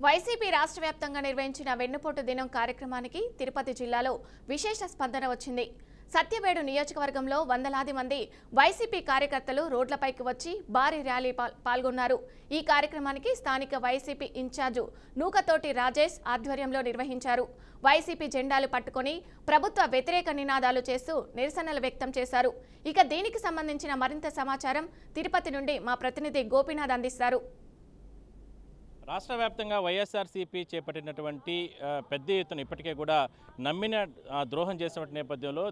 YCP రాష్ట్ర వ్యాప్తంగా నిర్వహించిన వెన్నుపోటు దినం కార్యక్రమానికి తిరుపతి జిల్లాలో విశేష స్పందన వచ్చింది. సత్యవేడు నియోజకవర్గంలో వందలాది మంది వైసీపీ కార్యకర్తలు రోడ్లపైకి వచ్చి భారీ ర్యాలీ పాల్గొన్నారు. ఈ కార్యక్రమానికి స్థానిక వైసీపీ ఇన్ఛార్జు నూకతోటి రాజేష్ ఆధ్వర్యంలో నిర్వహించారు. వైసీపీ జెండాలు పట్టుకొని ప్రభుత్వ వ్యతిరేక నినాదాలు చేస్తూ నిరసనలు వ్యక్తం చేశారు. ఇక దీనికి సంబంధించిన మరింత సమాచారం తిరుపతి నుండి మా ప్రతినిధి గోపీనాథ్ అందిస్తారు. రాష్ట్ర వ్యాప్తంగా వైఎస్ఆర్సీపీ చేపట్టినటువంటి పెద్ద ఎత్తున ఇప్పటికే కూడా నమ్మిన ద్రోహం చేసినటువంటి నేపథ్యంలో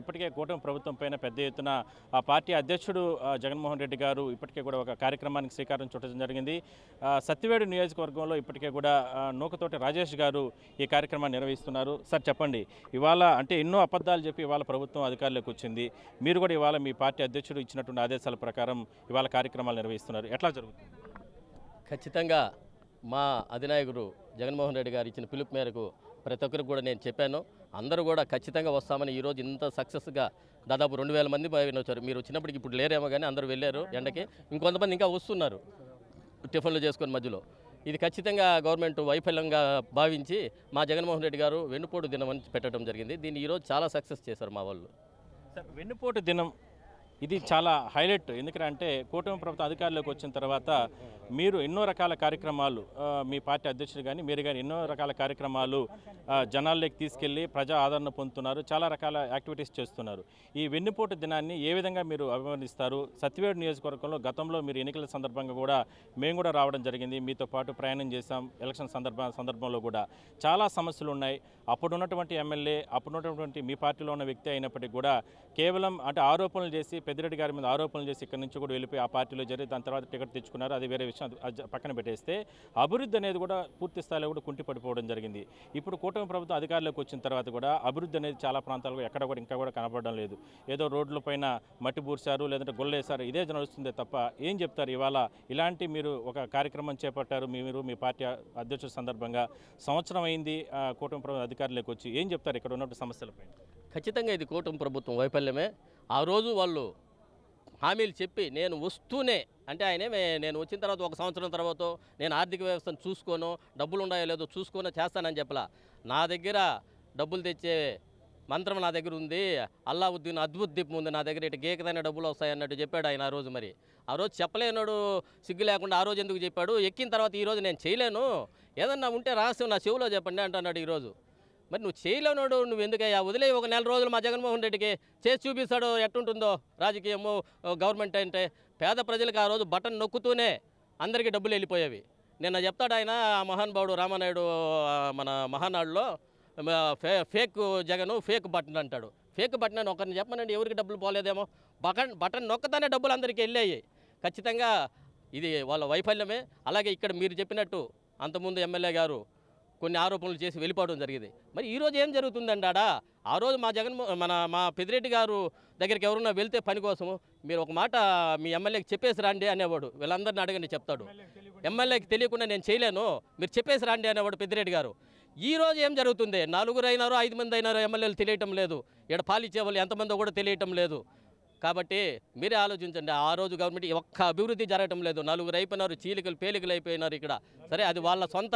ఇప్పటికే కూటమి ప్రభుత్వం పైన పెద్ద ఎత్తున ఆ పార్టీ అధ్యక్షుడు జగన్మోహన్ రెడ్డి గారు ఇప్పటికే కూడా ఒక కార్యక్రమానికి శ్రీకారం చుట్టడం జరిగింది. సత్యవేడు నియోజకవర్గంలో ఇప్పటికే కూడా నూకతోటి రాజేష్ గారు ఈ కార్యక్రమాన్ని నిర్వహిస్తున్నారు. సార్ చెప్పండి, ఇవాళ అంటే ఎన్నో అబద్ధాలు చెప్పి ఇవాళ ప్రభుత్వం అధికారులకు వచ్చింది, మీరు కూడా ఇవాళ మీ పార్టీ అధ్యక్షుడు ఇచ్చినటువంటి ఆదేశాల ప్రకారం ఇవాళ కార్యక్రమాలు నిర్వహిస్తున్నారు, ఎట్లా జరుగుతుంది? ఖచ్చితంగా మా అధినాయకుడు జగన్మోహన్ రెడ్డి గారు ఇచ్చిన పిలుపు మేరకు ప్రతి ఒక్కరికి కూడా నేను చెప్పాను. అందరూ కూడా ఖచ్చితంగా వస్తామని ఈరోజు ఇంత సక్సెస్గా దాదాపు 2000 మంది వచ్చారు. మీరు వచ్చినప్పటికి ఇప్పుడు లేరేమో కానీ అందరూ వెళ్ళారు ఎండకి. ఇంకొంతమంది ఇంకా వస్తున్నారు టిఫిన్లు చేసుకొని మధ్యలో. ఇది ఖచ్చితంగా గవర్నమెంట్ వైఫల్యంగా భావించి మా జగన్మోహన్ రెడ్డి గారు వెన్నుపోటు దినం అని పెట్టడం జరిగింది. దీన్ని ఈరోజు చాలా సక్సెస్ చేశారు మా వాళ్ళు. సార్, వెన్నుపోటు దినం ఇది చాలా హైలైట్. ఎందుకంటే కూటమి ప్రభుత్వం అధికారంలోకి వచ్చిన తర్వాత మీరు ఎన్నో రకాల కార్యక్రమాలు, మీ పార్టీ అధ్యక్షుడు కానీ మీరు కానీ ఎన్నో రకాల కార్యక్రమాలు జనాల్లోకి తీసుకెళ్ళి ప్రజా ఆదరణ పొందుతున్నారు, చాలా రకాల యాక్టివిటీస్ చేస్తున్నారు. ఈ వెన్నుపోటు దినాన్ని ఏ విధంగా మీరు అభివర్ణిస్తారు? సత్యవేడు నియోజకవర్గంలో గతంలో మీరు ఎన్నికల సందర్భంగా కూడా మేము కూడా రావడం జరిగింది, మీతో పాటు ప్రయాణం చేశాం. ఎలక్షన్ సందర్భంలో కూడా చాలా సమస్యలు ఉన్నాయి. అప్పుడు ఉన్నటువంటి ఎమ్మెల్యే, అప్పుడు ఉన్నటువంటి మీ పార్టీలో ఉన్న వ్యక్తి అయినప్పటికీ కూడా కేవలం అంటే ఆరోపణలు చేసి, పెద్దిరెడ్డి గారి మీద ఆరోపణలు చేసి ఇక్కడి నుంచి కూడా వెళ్ళిపోయి ఆ పార్టీలో జరిగి దాని తర్వాత టికెట్ తెచ్చుకున్నారు. అది వేరే విషయం, పక్కన పెట్టేస్తే అభివృద్ధి అనేది కూడా పూర్తి స్థాయిలో కూడా కుంటి పడిపోవడం జరిగింది. ఇప్పుడు కూటమి ప్రభుత్వం అధికారంలోకి వచ్చిన తర్వాత కూడా అభివృద్ధి అనేది చాలా ప్రాంతాల్లో ఎక్కడ కూడా ఇంకా కూడా కనపడడం లేదు. ఏదో రోడ్ల పైన మట్టి పూర్చారు, లేదంటే గొల్లేశారు, ఇదే నడుస్తుందే తప్ప ఏం చెప్తారు? ఇవాళ ఇలాంటి మీరు ఒక కార్యక్రమం చేపట్టారు, మీరు మీ పార్టీ అధ్యక్షుల సందర్భంగా సంవత్సరం అయింది కూటమి ప్రభుత్వం అధికారంలోకి వచ్చి, ఏం చెప్తారు ఇక్కడ ఉన్నటువంటి సమస్యలపై? ఖచ్చితంగా ఇది కూటమి ప్రభుత్వం వైఫల్యమే. ఆ రోజు వాళ్ళు హామీలు చెప్పి నేను వస్తూనే, అంటే ఆయనేమే నేను వచ్చిన తర్వాత 1 సంవత్సరం తర్వాత నేను ఆర్థిక వ్యవస్థను చూసుకోను, డబ్బులు ఉన్నాయో లేదో చూసుకోనో చేస్తానని చెప్పలా. నా దగ్గర డబ్బులు తెచ్చే మంత్రం నా దగ్గర ఉంది, అల్లావుద్దీన్ అద్భుత దీపం ఉంది నా దగ్గర, ఇటు గీకదైన డబ్బులు వస్తాయి అన్నట్టు చెప్పాడు ఆయన ఆ రోజు. మరి ఆ రోజు చెప్పలేనాడు, సిగ్గు లేకుండా ఆ రోజు ఎందుకు చెప్పాడు? ఎక్కిన తర్వాత ఈరోజు నేను చేయలేను, ఏదన్నా ఉంటే రహస్యం నా చెవులో చెప్పండి అంటున్నాడు ఈరోజు. మరి నువ్వు చేయలేనాడు, నువ్వు ఎందుకయ్యా? వదిలే ఒక 4 రోజులు మా జగన్మోహన్ రెడ్డికి చేసి చూపిస్తాడు ఎట్టుంటుందో రాజకీయము, గవర్నమెంట్ అంటే. పేద ప్రజలకు ఆ రోజు బటన్ నొక్కుతూనే అందరికీ డబ్బులు వెళ్ళిపోయేవి. నిన్న చెప్తాడు ఆయన మహానుభావుడు రామానాయుడు మన మహానాడులో, ఫేక్ జగను ఫేక్ బటన్ అంటాడు. ఫేక్ బటన్ అని ఒకరిని చెప్పనండి, ఎవరికి డబ్బులు పోలేదేమో. బటన్ నొక్కతానే డబ్బులు అందరికీ వెళ్ళాయి. ఖచ్చితంగా ఇది వాళ్ళ వైఫల్యమే. అలాగే ఇక్కడ మీరు చెప్పినట్టు అంతకుముందు ఎమ్మెల్యే గారు కొన్ని ఆరోపణలు చేసి వెళ్ళిపోవడం జరిగింది. మరి ఈరోజు ఏం జరుగుతుందండి ఆడ? ఆ రోజు మా పెద్దిరెడ్డి గారు దగ్గరికి ఎవరన్నా వెళ్తే పని కోసము మీరు ఒక మాట మీ ఎమ్మెల్యేకి చెప్పేసి రండి అనేవాడు. వీళ్ళందరినీ అడగండి చెప్తాడు. ఎమ్మెల్యేకి తెలియకుండా నేను చేయలేను, మీరు చెప్పేసి రండి అనేవాడు పెద్దిరెడ్డి గారు. ఈ రోజు ఏం జరుగుతుంది? 4 అయినారో 5 మంది అయినారో ఎమ్మెల్యేలు తెలియటం లేదు, ఇక్కడ పాలిచ్చే వాళ్ళు ఎంతమందో కూడా తెలియటం లేదు. కాబట్టి మీరే ఆలోచించండి. ఆ రోజు గవర్నమెంట్ ఒక్క అభివృద్ధి జరగటం లేదు. 4 అయిపోయినారు, చీలికలు పేలికలు అయిపోయినారు ఇక్కడ. సరే, అది వాళ్ళ సొంత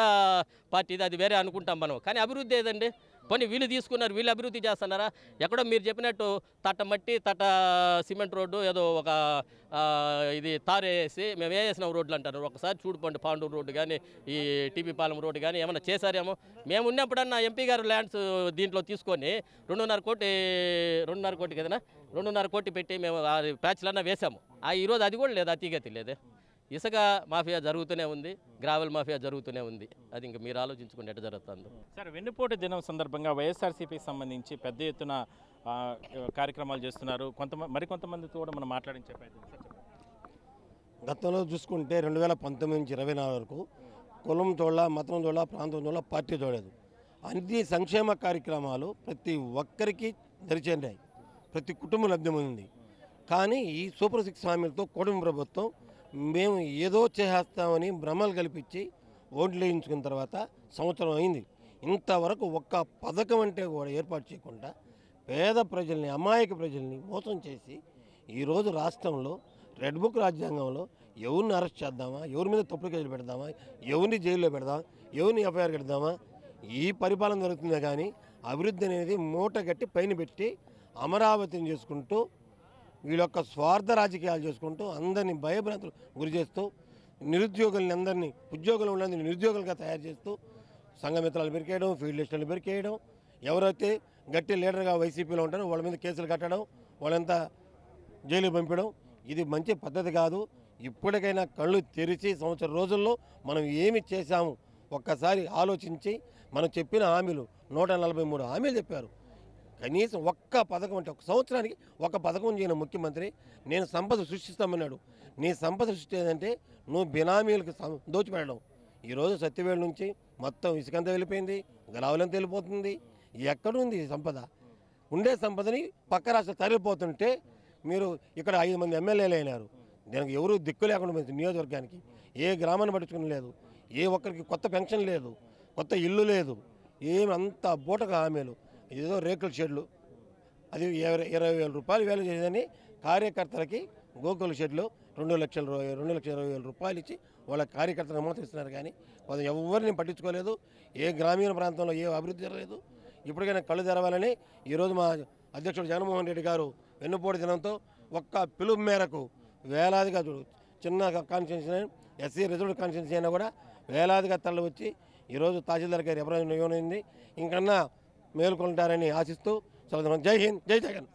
పార్టీది, అది వేరే అనుకుంటాం మనం. కానీ అభివృద్ధి ఏదండి? పోనీ వీళ్ళు తీసుకున్నారు, వీళ్ళు అభివృద్ధి చేస్తున్నారా? ఎక్కడో మీరు చెప్పినట్టు తట్ట మట్టి, తట్ట సిమెంట్ రోడ్డు, ఏదో ఒక ఇది తారేసి మేము వేసేసినాం రోడ్లు అంటారు. ఒకసారి చూడుకోండి, పాండూరు రోడ్డు కానీ ఈ టీపీ పాలెం రోడ్డు కానీ ఏమన్నా చేశారేమో. మేము ఉన్నప్పుడన్నా ఎంపీ గారు ల్యాండ్స్ దీంట్లో తీసుకొని 2.5 కోటి కదనా, 2.5 కోటి పెట్టి మేము ప్యాచ్లన్నా వేసాము. ఈరోజు అది కూడా లేదు, అతిగతి లేదే. ఇసుక మాఫియా జరుగుతూనే ఉంది, గ్రావెల్ మాఫియా జరుగుతూనే ఉంది. అది ఇంకా మీరు ఆలోచించుకుని ఎట్లా జరుగుతుందో. సార్, వెన్నుపోటు దినం సందర్భంగా వైఎస్ఆర్సీపీకి సంబంధించి పెద్ద ఎత్తున కార్యక్రమాలు చేస్తున్నారు. మరికొంతమందితో కూడా మనం మాట్లాడించే ప్రయత్నం. గతంలో చూసుకుంటే 2019 నుంచి 24 వరకు కులం తోళ్ళ, మతం తోళ్ళ, ప్రాంతం తోళ్ళ పార్టీ తోడలేదు. అన్ని సంక్షేమ కార్యక్రమాలు ప్రతి ఒక్కరికి దరిచేరాయి, ప్రతి కుటుంబం లబ్ధి ఉంది. కానీ ఈ సూపర్ 6 హామీలతో కూటమి ప్రభుత్వం మేము ఏదో చేస్తామని భ్రమలు కల్పించి ఓట్లు వేయించుకున్న తర్వాత సంవత్సరం అయింది. ఇంతవరకు ఒక్క పథకం అంటే కూడా ఏర్పాటు చేయకుండా పేద ప్రజల్ని, అమాయక ప్రజల్ని మోసం చేసి ఈరోజు రాష్ట్రంలో రెడ్ బుక్ రాజ్యాంగంలో ఎవరిని అరెస్ట్ చేద్దామా, ఎవరి మీద తప్పుడు కేసులు పెడదామా, ఎవరిని జైల్లో పెడదామా, ఎవరిని ఎఫ్ఐఆర్ కడదామా, ఈ పరిపాలన జరుగుతుందే కానీ అభివృద్ధి అనేది మూట గట్టి పైన పెట్టి అమరావతిని చేసుకుంటూ వీళ్ళ యొక్క స్వార్థ రాజకీయాలు చేసుకుంటూ అందరినీ భయభ్రాంతులు గురి చేస్తూ నిరుద్యోగుల్ని అందరినీ ఉద్యోగులు ఉన్నది నిరుద్యోగులుగా తయారు చేస్తూ సంఘమిత్రాలు పెరికేయడం, ఫీల్డ్ లిస్టులు పెరికేయడం, ఎవరైతే గట్టి లీడర్గా వైసీపీలో ఉంటారో వాళ్ళ మీద కేసులు కట్టడం, వాళ్ళంతా జైలు పంపడం, ఇది మంచి పద్ధతి కాదు. ఇప్పటికైనా కళ్ళు తెరిచి సంవత్సరం రోజుల్లో మనం ఏమి చేశాము ఒక్కసారి ఆలోచించి మనం చెప్పిన హామీలు 143 హామీలు చెప్పారు. కనీసం ఒక్క పథకం అంటే ఒక సంవత్సరానికి ఒక పథకం చేయని ముఖ్యమంత్రి నేను సంపద సృష్టిస్తామన్నాడు. నీ సంపద సృష్టి ఏంటంటే నువ్వు బినామీలకు దోచిపెట్టడం. ఈరోజు సత్యవేడు నుంచి మొత్తం ఇసుకంతా వెళ్ళిపోయింది, గలావులంతా వెళ్ళిపోతుంది. ఎక్కడుంది సంపద? ఉండే సంపదని పక్క రాష్ట్రం తరలిపోతుంటే మీరు ఇక్కడ 5 మంది ఎమ్మెల్యేలు అయినారు. దీనికి ఎవరు దిక్కు లేకుండా పోయింది. నియోజకవర్గానికి ఏ గ్రామాన్ని పట్టించుకుని లేదు, ఏ ఒక్కరికి కొత్త పెన్షన్ లేదు, కొత్త ఇల్లు లేదు, ఏమి అంత బూటగా హామీలు. ఏదో రేకుల షెడ్లు, అది 20,000 రూపాయలు వేలు చేసేదని కార్యకర్తలకి గోకుల షెడ్లు 2,20,000 రూపాయలు ఇచ్చి వాళ్ళ కార్యకర్తలు నమోదిస్తున్నారు. కానీ వాళ్ళు ఎవరిని పట్టించుకోలేదు. ఏ గ్రామీణ ప్రాంతంలో ఏ అభివృద్ధి జరగలేదు. ఇప్పటికైనా కళ్ళు తెరవాలని ఈరోజు మా అధ్యక్షుడు జగన్మోహన్ రెడ్డి గారు వెన్నుపోటు దినంతో ఒక్క పిలుపు మేరకు వేలాదిగా చిన్న కాన్స్టిట్యున్సీ ఎస్సీ రిజర్వ్డ్ కాన్స్టిట్యున్సీ అయినా కూడా వేలాదిగా తరలి వచ్చి ఈరోజు తహసీల్దార్ గారు ఎవరైనా ఇవ్వనుంది ఇంకన్నా మేలుకొంటారని ఆశిస్తూ జై హింద్, జై జగన్.